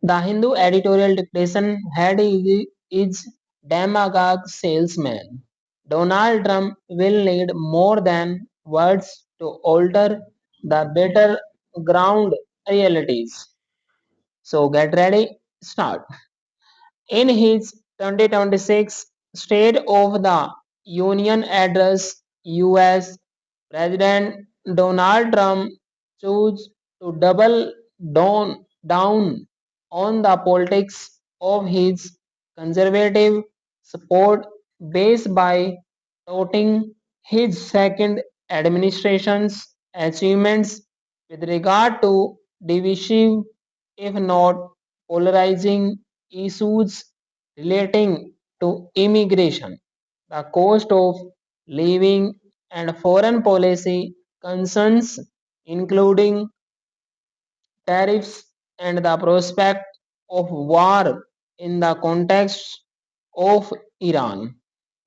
The Hindu editorial dictation head is demagogue salesman. Donald Trump will need more than words to alter the battleground realities. So get ready, start. In his 2026 State of the Union address, US President Donald Trump chose to down on the politics of his conservative support base by touting his second administration's achievements with regard to divisive, if not polarizing, issues relating to immigration, the cost of living, and foreign policy concerns, including tariffs and the prospect of war in the context of Iran.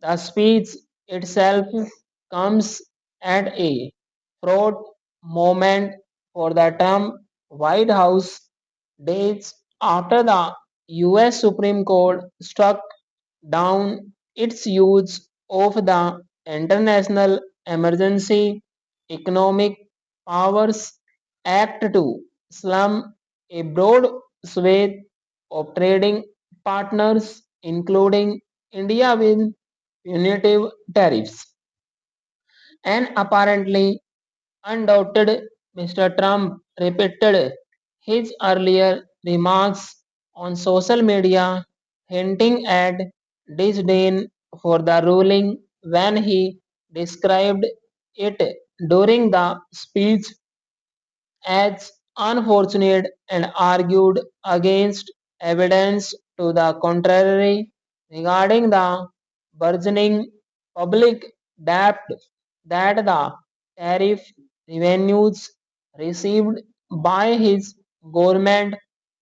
The speech itself comes at a fraught moment for the Trump White House days after the US Supreme Court struck down its use of the International Emergency Economic Powers Act to slum a broad swathe of trading partners, including India, with punitive tariffs. And apparently, undoubted, Mr. Trump repeated his earlier remarks on social media, hinting at disdain for the ruling when he described it during the speech as unfortunate and argued against evidence to the contrary regarding the burgeoning public debt that the tariff revenues received by his government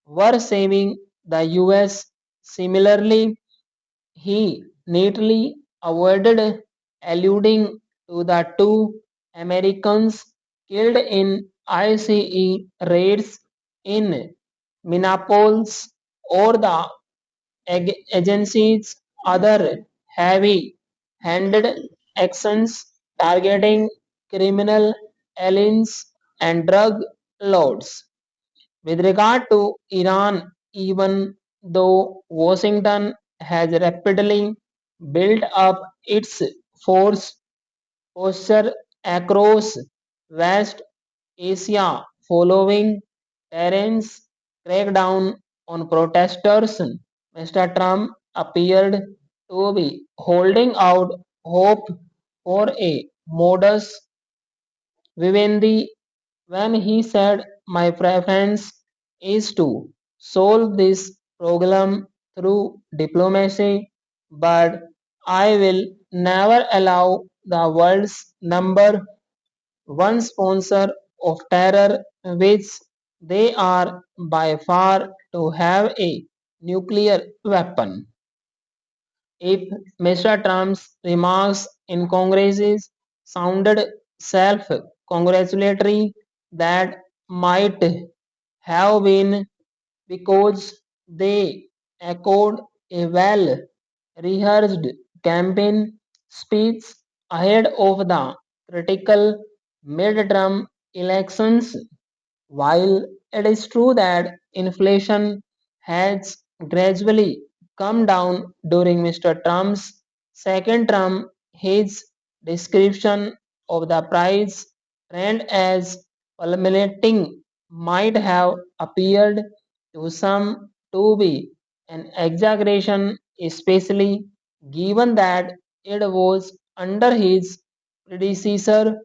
were saving the US. Similarly, he neatly avoided alluding to the two Americans killed in ICE raids in Minneapolis or the agency's other heavy handed actions targeting criminal aliens and drug lords. With regard to Iran, even though Washington has rapidly built up its force posture across West Asia following Tehran's crackdown on protesters, Mr. Trump appeared to be holding out hope for a modus vivendi when he said, "My preference is to solve this problem through diplomacy, but I will never allow the world's number one sponsor of terror, which they are by far, to have a nuclear weapon." If Mr. Trump's remarks in Congress sounded self congratulatory, that might have been because they echoed a well rehearsed campaign speech ahead of the critical midterm elections. While it is true that inflation has gradually come down during Mr. Trump's second term, his description of the price trend as fulminating might have appeared to some to be an exaggeration, especially given that it was under his predecessor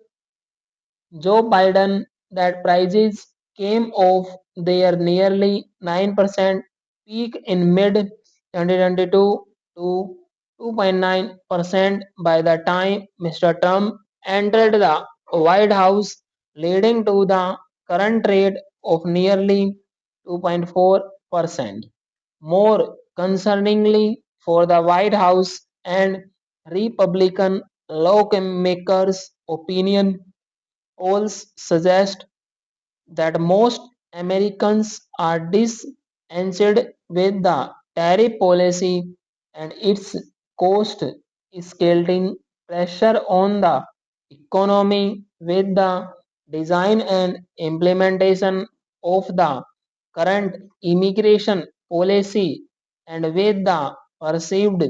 Joe Biden that prices came off their nearly 9% peak in mid 2022 to 2.9% by the time Mr. Trump entered the White House, leading to the current rate of nearly 2.4%. More concerningly for the White House and Republican lawmakers' opinion, polls suggest that most Americans are dissatisfied coincided with the tariff policy and its cost escalating pressure on the economy with the design and implementation of the current immigration policy and with the perceived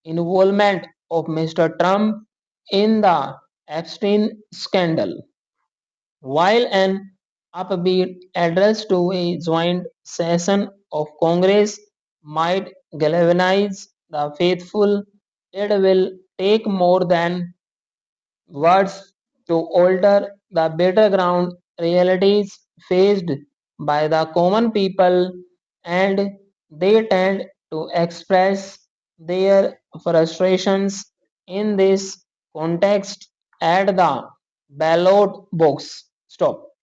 involvement of Mr. Trump in the Epstein scandal. While an upbeat address to a joint session of Congress might galvanize the faithful, it will take more than words to alter the battleground realities faced by the common people, and they tend to express their frustrations in this context at the ballot box. Stop.